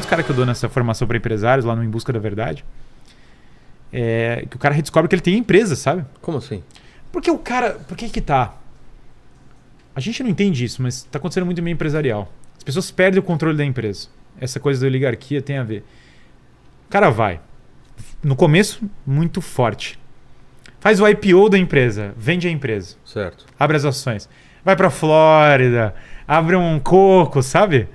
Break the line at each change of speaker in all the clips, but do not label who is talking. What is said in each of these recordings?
muitos caras que eu dou nessa formação para empresários, lá no Em Busca da Verdade, que o cara redescobre que ele tem empresa, sabe?
Como assim?
Porque o cara... Por que tá? A gente não entende isso, mas tá acontecendo muito no meio empresarial. As pessoas perdem o controle da empresa. Essa coisa da oligarquia tem a ver. O cara vai. No começo, muito forte. Faz o IPO da empresa. Vende a empresa.
Certo.
Abre as ações. Vai pra Flórida. Abre um coco, sabe?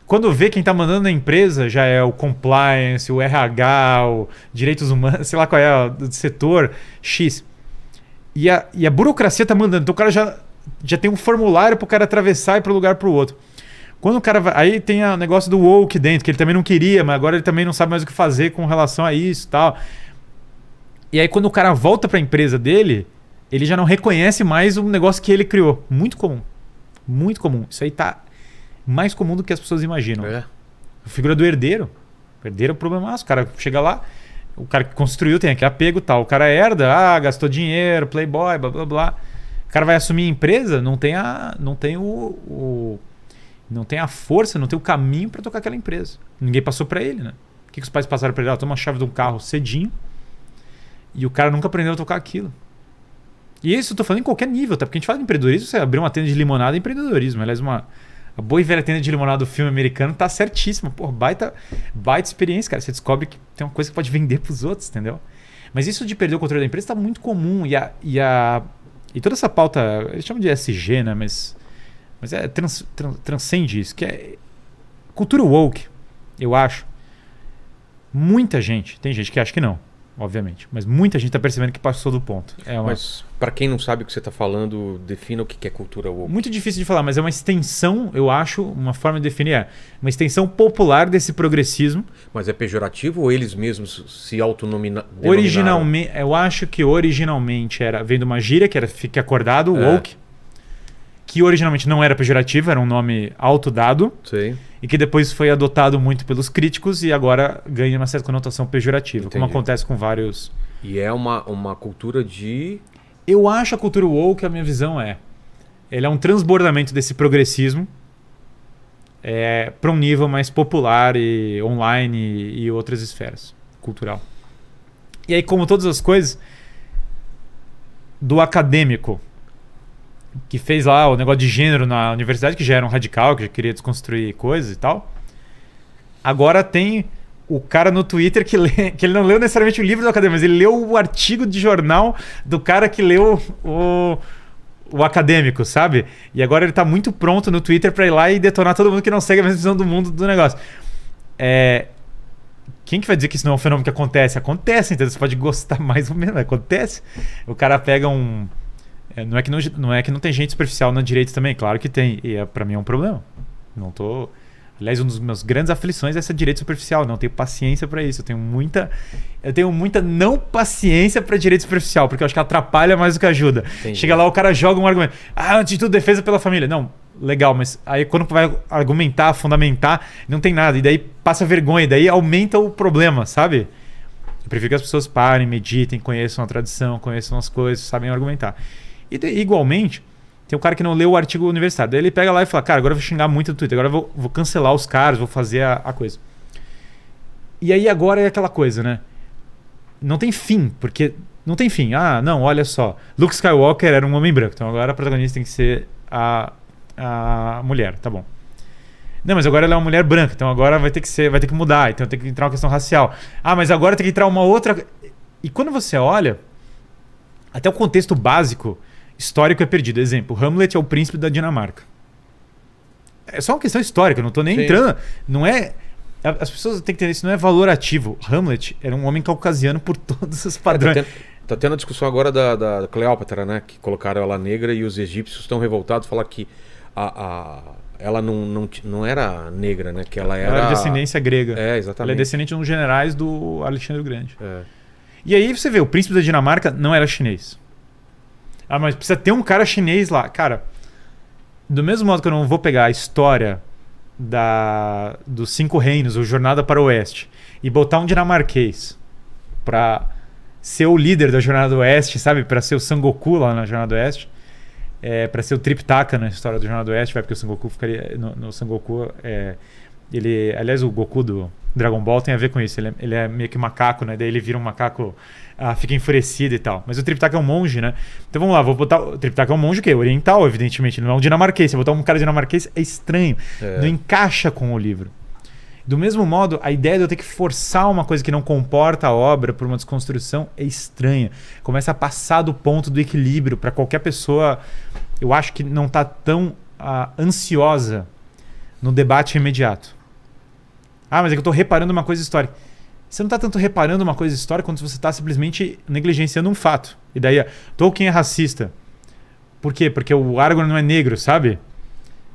Quando vê quem tá mandando na empresa, já é o compliance, o RH, o direitos humanos, sei lá qual é o setor X. E a burocracia tá mandando. Então o cara já tem um formulário pro cara atravessar e ir pro lugar pro outro. Quando o cara vai, aí tem o negócio do woke dentro, que ele também não queria, mas agora ele também não sabe mais o que fazer com relação a isso e tal. E aí quando o cara volta para a empresa dele, ele já não reconhece mais o negócio que ele criou. Muito comum. Muito comum. Isso aí tá mais comum do que as pessoas imaginam. A figura do herdeiro. O herdeiro é o problemaço. O cara chega lá, o cara que construiu tem aquele apego e tal. O cara herda, gastou dinheiro, playboy, blá blá blá. O cara vai assumir a empresa, não tem a força, não tem o caminho para tocar aquela empresa. Ninguém passou para ele, né? O que os pais passaram para ele? Toma a chave de um carro cedinho e o cara nunca aprendeu a tocar aquilo. E isso eu tô falando em qualquer nível, tá? Porque a gente fala de empreendedorismo, você abrir uma tenda de limonada é empreendedorismo. Aliás, a boa e velha tenda de limonada do filme americano tá certíssima. Pô, baita experiência, cara. Você descobre que tem uma coisa que pode vender pros outros, entendeu? Mas isso de perder o controle da empresa tá muito comum. E toda essa pauta, eles chamam de ESG, né? Mas transcende isso, que é cultura woke, eu acho. Muita gente, tem gente que acha que não, obviamente, mas muita gente está percebendo que passou do ponto.
Mas para quem não sabe o que você está falando, defina o que é cultura woke.
Muito difícil de falar, mas é uma extensão, eu acho, uma forma de definir, uma extensão popular desse progressismo.
Mas é pejorativo ou eles mesmos se autodenominaram?
Originalmente, eu acho que originalmente vem de uma gíria que era fique acordado, woke. Que originalmente não era pejorativo, era um nome autodado.
Sim.
E que depois foi adotado muito pelos críticos e agora ganha uma certa conotação pejorativa. Entendi. Como acontece com vários...
E é uma cultura de...
Eu acho a cultura woke, a minha visão ele é um transbordamento desse progressismo para um nível mais popular e online e outras esferas cultural. E aí, como todas as coisas, do acadêmico que fez lá o negócio de gênero na universidade, que já era um radical, que já queria desconstruir coisas e tal. Agora tem o cara no Twitter que ele não leu necessariamente o livro do acadêmico, mas ele leu o artigo de jornal do cara que leu o acadêmico, sabe? E agora ele tá muito pronto no Twitter pra ir lá e detonar todo mundo que não segue a mesma visão do mundo do negócio. Quem que vai dizer que isso não é um fenômeno que acontece? Acontece, então você pode gostar mais ou menos, acontece. O cara pega um... Não é que não tem gente superficial na direita também, claro que tem. E pra mim é um problema. Não tô... Aliás, uma das minhas grandes aflições é essa direita superficial. Não tenho paciência pra isso. Eu tenho muita não paciência pra direita superficial, porque eu acho que atrapalha mais do que ajuda. Entendi. Chega lá, o cara joga um argumento. Antes de tudo, defesa pela família. Não, legal, mas aí quando vai argumentar, fundamentar, não tem nada. E daí passa vergonha, e daí aumenta o problema, sabe? Eu prefiro que as pessoas parem, meditem, conheçam a tradição, conheçam as coisas, sabem argumentar. E igualmente, tem um cara que não leu o artigo universitário. Daí ele pega lá e fala, cara, agora eu vou xingar muito no Twitter, agora eu vou cancelar os caras, vou fazer a coisa. E aí agora é aquela coisa, né? Não tem fim, porque não tem fim. Não, olha só. Luke Skywalker era um homem branco, então agora a protagonista tem que ser a mulher, tá bom. Não, mas agora ela é uma mulher branca, então agora vai ter que mudar, então tem que entrar uma questão racial. Mas agora tem que entrar uma outra... E quando você olha, até o contexto básico histórico é perdido. Exemplo, Hamlet é o príncipe da Dinamarca. É só uma questão histórica, eu não tô nem entrando. Não é... As pessoas têm que entender, isso não é valorativo. Hamlet era um homem caucasiano por todos os padrões.
Tá tendo a discussão agora da Cleópatra, né? Que colocaram ela negra e os egípcios estão revoltados, falar que ela não era negra, né? Que ela era
de descendência grega.
Exatamente.
Ela é descendente de um dos generais do Alexandre o Grande. E aí você vê, o príncipe da Dinamarca não era chinês. Mas precisa ter um cara chinês lá. Cara, do mesmo modo que eu não vou pegar a história dos 5 reinos, ou Jornada para o Oeste, e botar um dinamarquês pra ser o líder da Jornada do Oeste, sabe? Pra ser o Sangoku lá na Jornada do Oeste. Pra ser o Triptaka na história da Jornada do Oeste, porque o Sangoku ficaria... No Sangoku Aliás, o Goku do Dragon Ball tem a ver com isso. Ele é meio que macaco, né? Daí ele vira um macaco, fica enfurecido e tal. Mas o Triptaka é um monge, né? Então vamos lá, vou botar... O Triptaka é um monge o quê? Oriental, evidentemente. Não é um dinamarquês. Se eu botar um cara dinamarquês, é estranho. Não encaixa com o livro. Do mesmo modo, a ideia de eu ter que forçar uma coisa que não comporta a obra por uma desconstrução é estranha. Começa a passar do ponto do equilíbrio para qualquer pessoa. Eu acho que não está tão ansiosa no debate imediato. Mas é que eu estou reparando uma coisa histórica. Você não está tanto reparando uma coisa histórica quanto você está simplesmente negligenciando um fato. E daí, Tolkien é racista. Por quê? Porque o Aragorn não é negro, sabe?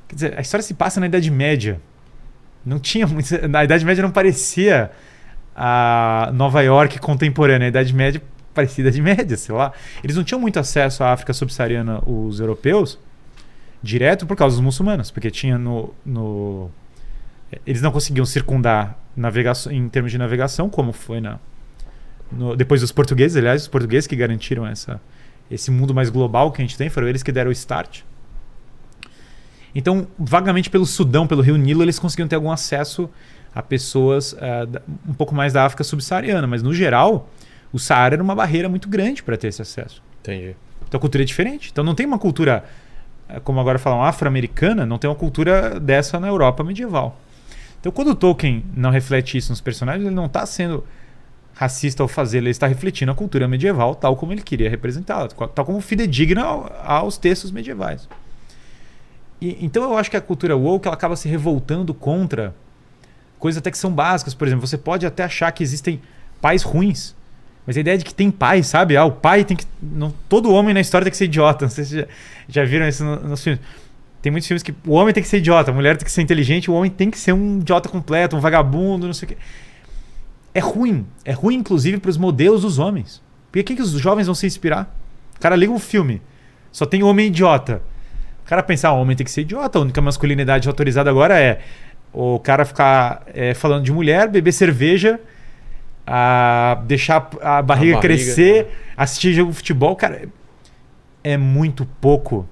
Quer dizer, a história se passa na Idade Média. Não tinha muito... Na Idade Média não parecia a Nova York contemporânea. A Idade Média parecia Idade Média, sei lá. Eles não tinham muito acesso à África subsaariana, os europeus, direto por causa dos muçulmanos. Porque tinha eles não conseguiam circundar navegação, em termos de navegação, como foi depois dos portugueses. Aliás, os portugueses que garantiram esse mundo mais global que a gente tem, foram eles que deram o start. Então, vagamente pelo Sudão, pelo Rio Nilo, eles conseguiam ter algum acesso a pessoas um pouco mais da África subsaariana. Mas, no geral, o Saara era uma barreira muito grande para ter esse acesso.
Entendi.
Então, a cultura é diferente. Então, não tem uma cultura, como agora falam, afro-americana, não tem uma cultura dessa na Europa medieval. Então, quando o Tolkien não reflete isso nos personagens, ele não está sendo racista ao fazê-lo, ele está refletindo a cultura medieval tal como ele queria representá-la, tal como fidedigna aos textos medievais. Então eu acho que a cultura woke ela acaba se revoltando contra coisas até que são básicas. Por exemplo, você pode até achar que existem pais ruins, mas a ideia de que tem pai, sabe? O pai tem que... Não, todo homem na história tem que ser idiota. Não sei se já viram isso nos filmes. Tem muitos filmes que o homem tem que ser idiota, a mulher tem que ser inteligente, o homem tem que ser um idiota completo, um vagabundo, não sei o quê. É ruim. É ruim, inclusive, para os modelos dos homens. Porque quem que os jovens vão se inspirar? O cara liga um filme, só tem homem idiota. O cara pensar, o homem tem que ser idiota, a única masculinidade autorizada agora é o cara ficar falando de mulher, beber cerveja, deixar a barriga crescer, assistir jogo de futebol. Cara, é muito pouco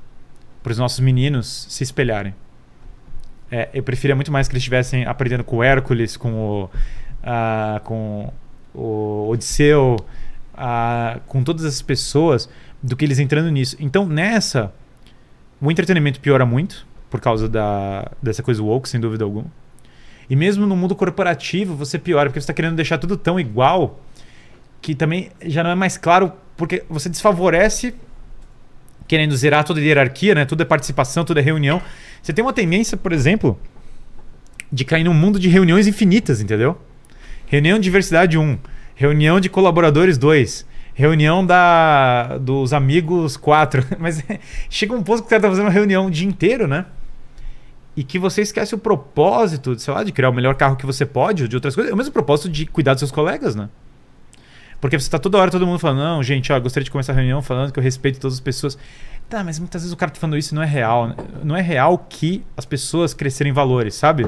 para os nossos meninos se espelharem. Eu preferia muito mais que eles estivessem aprendendo com o Hércules, com o Odisseu, com todas essas pessoas, do que eles entrando nisso. Então, o entretenimento piora muito por causa dessa coisa woke, sem dúvida alguma. E mesmo no mundo corporativo você piora, porque você está querendo deixar tudo tão igual que também já não é mais claro, porque você desfavorece querendo zerar toda a hierarquia, né? Tudo é participação, tudo é reunião. Você tem uma tendência, por exemplo, de cair num mundo de reuniões infinitas, entendeu? Reunião de diversidade 1, reunião de colaboradores 2, reunião dos amigos 4. Mas chega um ponto que o cara tá fazendo uma reunião o dia inteiro, né? E que você esquece o propósito, sei lá, de criar o melhor carro que você pode, ou de outras coisas. É o mesmo propósito de cuidar dos seus colegas, né? Porque você tá toda hora, todo mundo falando, não, gente, gostaria de começar a reunião falando que eu respeito todas as pessoas. Tá, mas muitas vezes o cara tá falando isso e não é real. Não é real que as pessoas crescerem valores, sabe?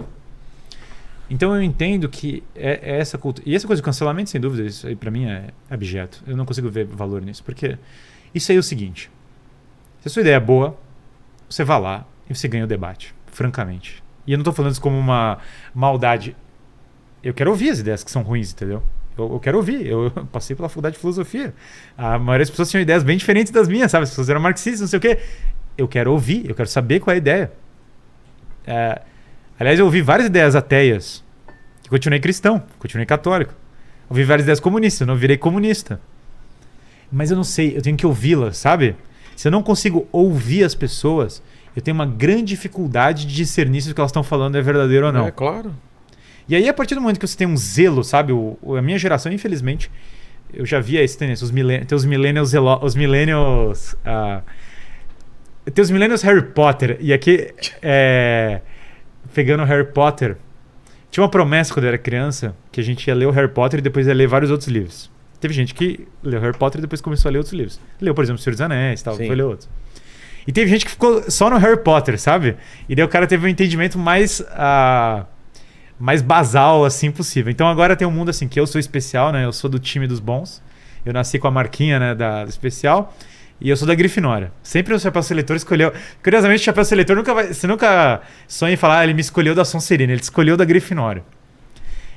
Então eu entendo que é essa cultura. E essa coisa do cancelamento, sem dúvida, isso aí pra mim é abjeto. Eu não consigo ver valor nisso. Porque isso aí é o seguinte: se a sua ideia é boa, você vai lá e você ganha o debate, francamente. E eu não tô falando isso como uma maldade. Eu quero ouvir as ideias que são ruins, entendeu? Eu quero ouvir. Eu passei pela faculdade de filosofia. A maioria das pessoas tinham ideias bem diferentes das minhas, sabe? As pessoas eram marxistas, não sei o quê. Eu quero ouvir, eu quero saber qual é a ideia. Aliás, eu ouvi várias ideias ateias. Que continuei cristão, continuei católico. Ouvi várias ideias comunistas, eu não virei comunista. Mas eu não sei, eu tenho que ouvi-las, sabe? Se eu não consigo ouvir as pessoas, eu tenho uma grande dificuldade de discernir se o que elas estão falando é verdadeiro ou não.
É, claro.
E aí, a partir do momento que você tem um zelo, sabe? A minha geração, infelizmente, eu já via essa tendência. Tem os millennials... Tem os millennials Harry Potter. E aqui, pegando o Harry Potter, tinha uma promessa quando eu era criança, que a gente ia ler o Harry Potter e depois ia ler vários outros livros. Teve gente que leu Harry Potter e depois começou a ler outros livros. Leu, por exemplo, O Senhor dos Anéis e tal, foi ler outros. E teve gente que ficou só no Harry Potter, sabe? E daí o cara teve um entendimento mais basal, assim, possível. Então agora tem um mundo assim, que eu sou especial, né? Eu sou do time dos bons. Eu nasci com a marquinha, né, da especial. E eu sou da Grifinória. Sempre o Chapéu Seletor escolheu... Curiosamente, o Chapéu Seletor nunca vai... Você nunca sonha em falar, ele me escolheu da Sonserina. Ele escolheu da Grifinória.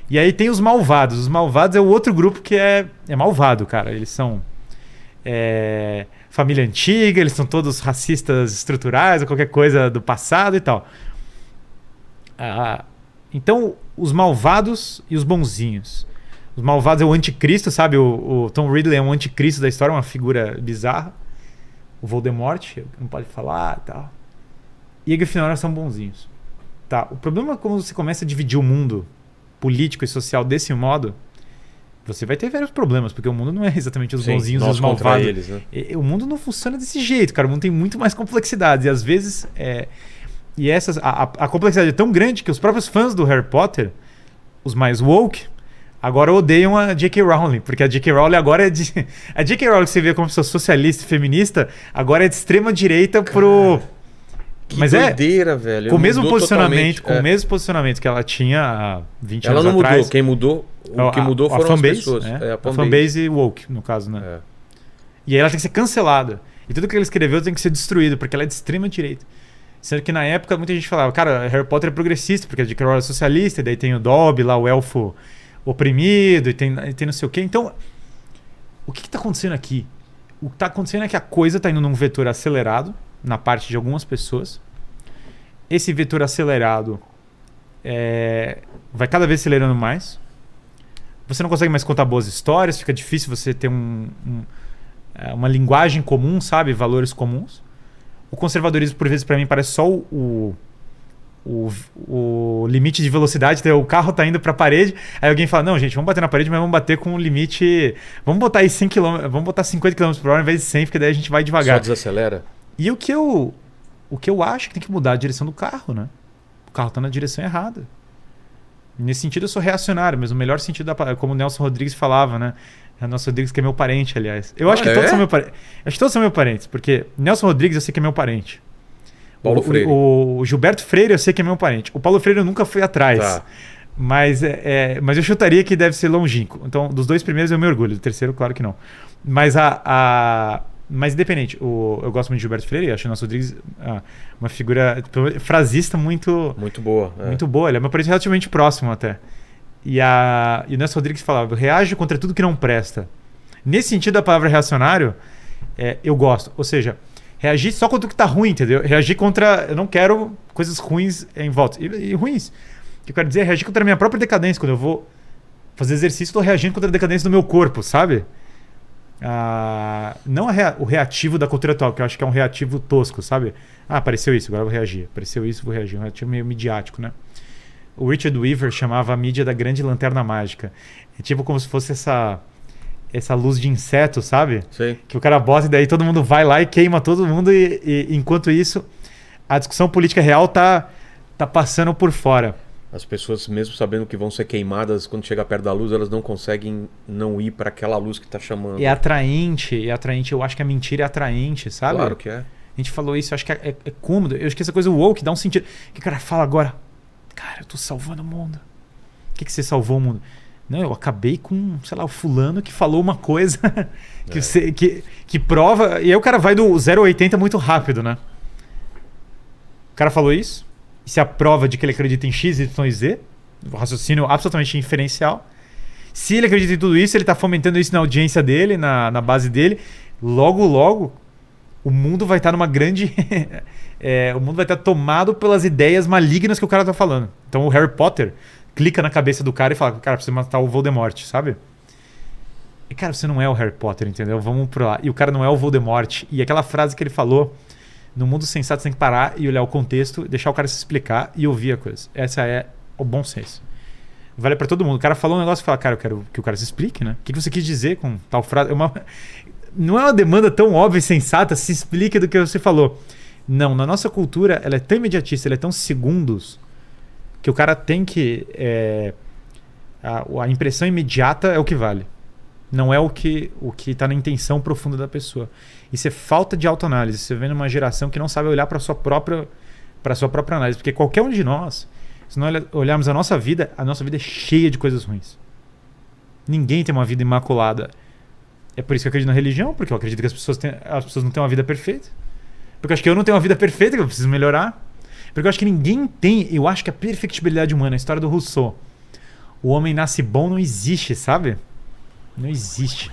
E aí tem os Malvados. Os Malvados é o outro grupo que é malvado, cara. Eles são... família antiga, eles são todos racistas estruturais ou qualquer coisa do passado e tal. Então, os malvados e os bonzinhos. Os malvados é o anticristo, sabe? O Tom Ridley é um anticristo da história, uma figura bizarra. O Voldemort, não pode falar e tal. E a Grifinória são bonzinhos. Tá. O problema é quando você começa a dividir o mundo político e social desse modo, você vai ter vários problemas, porque o mundo não é exatamente os bonzinhos e os malvados. Eles, né? O mundo não funciona desse jeito, cara. O mundo tem muito mais complexidades. E às vezes... E a complexidade é tão grande que os próprios fãs do Harry Potter, os mais woke, agora odeiam a J.K. Rowling. Porque a J.K. Rowling agora é de... A J.K. Rowling que você vê como pessoa socialista e feminista, agora é de extrema direita pro...
Que mas doideira, velho.
Com o mesmo posicionamento, com o mesmo posicionamento que ela tinha há 20 anos atrás. Ela não
mudou. Quem mudou... O que mudou foram as pessoas.
A fanbase e woke, no caso, né? E aí ela tem que ser cancelada. E tudo que ela escreveu tem que ser destruído, porque ela é de extrema direita. Sendo que na época muita gente falava, cara, Harry Potter é progressista, porque a J.K. Rowling é socialista, e daí tem o Dobby lá, o elfo oprimido, e tem não sei o quê. Então, o que está acontecendo aqui? O que está acontecendo é que a coisa está indo num vetor acelerado, na parte de algumas pessoas. Esse vetor acelerado vai cada vez acelerando mais. Você não consegue mais contar boas histórias, fica difícil você ter uma linguagem comum, sabe? Valores comuns. O conservadorismo, por vezes, para mim, parece só o limite de velocidade. Então, o carro tá indo para a parede, aí alguém fala, não, gente, vamos bater na parede, mas vamos bater com o limite... Vamos botar aí 100 km, vamos botar 50 km por hora ao invés de 100, porque daí a gente vai devagar.
Só desacelera?
E o que eu acho que tem que mudar a direção do carro, né? O carro tá na direção errada. Nesse sentido, eu sou reacionário, mas o melhor sentido da palavra, como o Nelson Rodrigues falava, né? O Nelson Rodrigues, que é meu parente, aliás. Eu acho que todos são meus parentes. Acho que todos são meus parentes, porque Nelson Rodrigues eu sei que é meu parente.
Paulo Freire.
O Gilberto Freire eu sei que é meu parente. O Paulo Freire eu nunca fui atrás. Tá. Mas eu chutaria que deve ser longínquo. Então, dos dois primeiros eu me orgulho. Do terceiro, claro que não. Mas mas independente, eu gosto muito de Gilberto Freire, acho o Nelson Rodrigues uma figura frasista muito
boa.
Muito boa, ele é meu parente relativamente próximo até. E o Nelson Rodrigues falava, reage contra tudo que não presta. Nesse sentido, a palavra reacionário, eu gosto. Ou seja, reagir só contra o que está ruim, entendeu? Reagir contra... Eu não quero coisas ruins em volta. E ruins. O que eu quero dizer é reagir contra a minha própria decadência. Quando eu vou fazer exercício, estou reagindo contra a decadência do meu corpo, sabe? Não o reativo da cultura atual, que eu acho que é um reativo tosco, sabe? Apareceu isso, agora eu vou reagir. Apareceu isso, vou reagir. Um reativo meio midiático, né? O Richard Weaver chamava a mídia da grande lanterna mágica. É tipo como se fosse essa luz de inseto, sabe?
Sim.
Que o cara bota e daí todo mundo vai lá e queima todo mundo e enquanto isso a discussão política real tá passando por fora.
As pessoas, mesmo sabendo que vão ser queimadas, quando chega perto da luz, elas não conseguem não ir para aquela luz que está chamando.
É atraente. Eu acho que a mentira é atraente, sabe?
Claro que é.
A gente falou isso, eu acho que é cômodo. Eu acho que essa coisa woke dá um sentido. Que o cara fala agora, cara, eu tô salvando o mundo. O que você salvou o mundo? Não, eu acabei com, sei lá, o fulano que falou uma coisa que prova... E aí o cara vai do 0 a 80 muito rápido, né? O cara falou isso. E se a prova de que ele acredita em X, Y e Z, o raciocínio absolutamente inferencial. Se ele acredita em tudo isso, ele está fomentando isso na audiência dele, na base dele. Logo, o mundo vai estar numa grande... o mundo vai estar tomado pelas ideias malignas que o cara está falando. Então o Harry Potter clica na cabeça do cara e fala, cara, precisa matar o Voldemort, sabe? E cara, você não é o Harry Potter, entendeu? Vamos pra lá. E o cara não é o Voldemort. E aquela frase que ele falou... No mundo sensato você tem que parar e olhar o contexto, deixar o cara se explicar e ouvir a coisa. Essa é o bom senso. Vale pra todo mundo. O cara falou um negócio e fala, cara, eu quero que o cara se explique, né? O que você quis dizer com tal frase? Não é uma demanda tão óbvia e sensata, se explique do que você falou. Não, na nossa cultura ela é tão imediatista, ela é tão segundos, que o cara tem que... a impressão imediata é o que vale. Não é o que está na intenção profunda da pessoa. Isso é falta de autoanálise. Você vê numa geração que não sabe olhar para a sua própria análise. Porque qualquer um de nós, se nós olharmos a nossa vida é cheia de coisas ruins. Ninguém tem uma vida imaculada. É por isso que eu acredito na religião, porque eu acredito que as pessoas não têm uma vida perfeita. Porque eu acho que eu não tenho uma vida perfeita, que eu preciso melhorar. Porque eu acho que ninguém tem... Eu acho que a perfectibilidade humana, a história do Rousseau, o homem nasce bom não existe, sabe? Não existe.